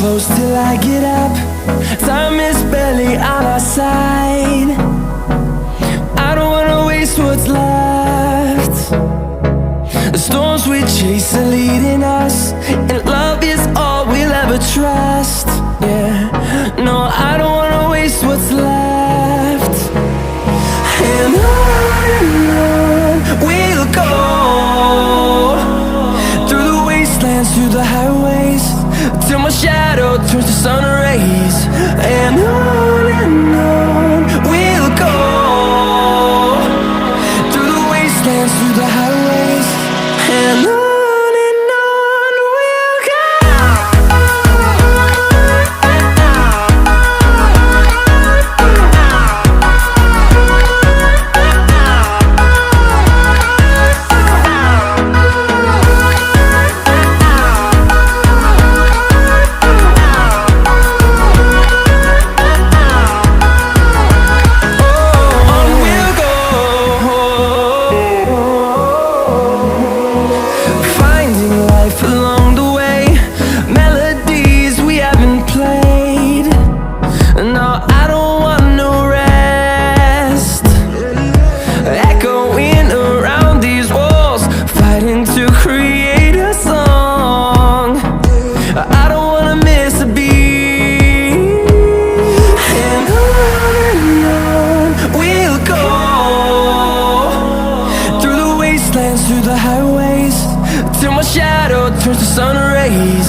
close till I get up. Time is barely on our side. I don't wanna waste what's left. The storms we chase are leading us, and love is all we'll ever trust. Yeah, no, I don't wanna waste what's left. And on we'll go, through the wastelands, through the highways, till my shadow turns to sun rays. And on we'll go, through the wastelands, through the highways, and on we'll go. Through the highways, till my shadow turns to sun rays.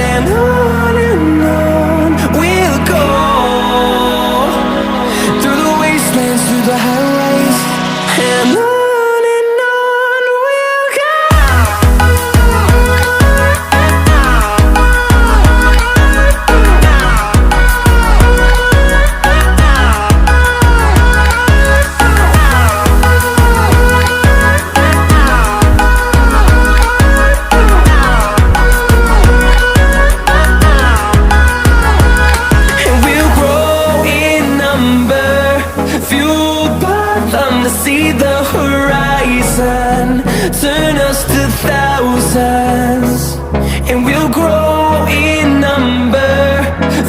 And on we'll go, through the wastelands, through the highways, and on we'll go. See the horizon, turn us to thousands, and we'll grow in number,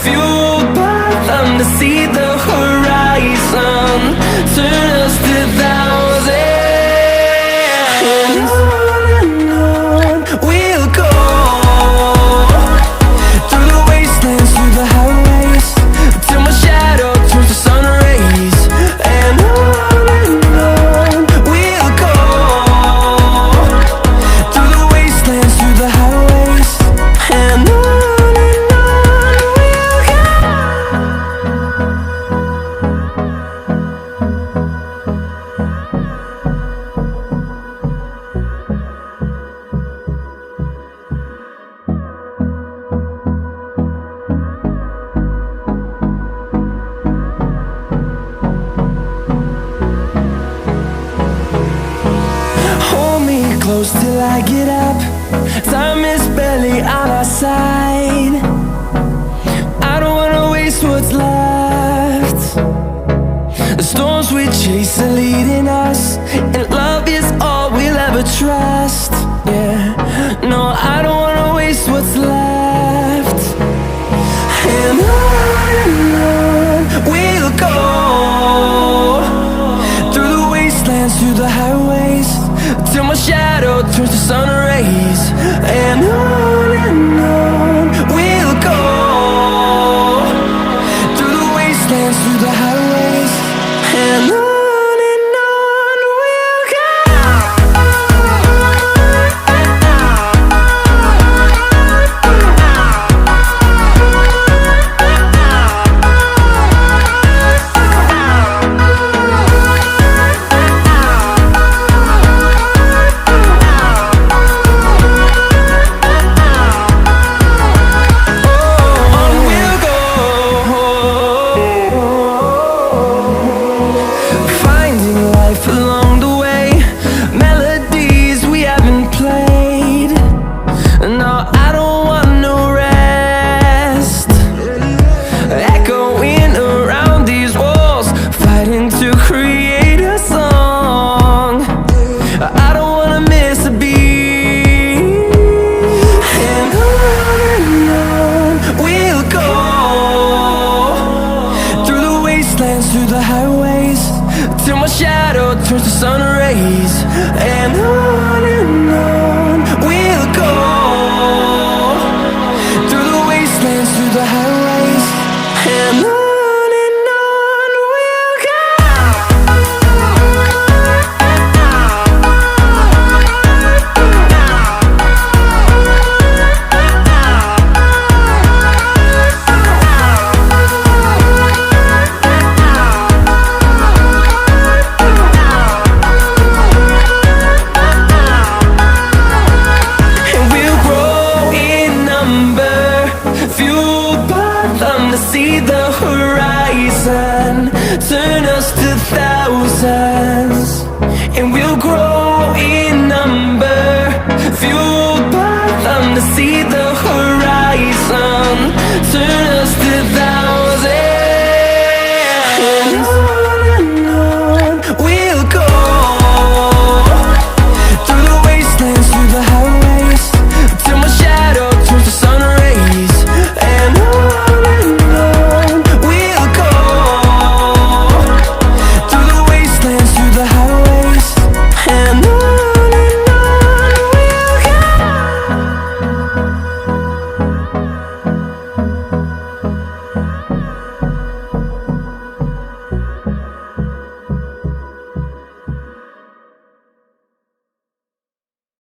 fueled by them. To see the horizon, turn us to thousands, and on we'll go, through the wastelands, through the highways, till my shadow turns to sun rays. And close till I get up. Time is barely on our side. I don't wanna waste what's left. The storms we chase are leading us, and love is all we'll ever trust. Yeah, no, I don't wanna waste what's left. And on we'll go, through the wastelands, through the highways, till my shadow turns to sun rays. And on we'll go, through the wastelands, through the highways, and on. runs through the highways till my shadow turns to sun rays. And on we'll go.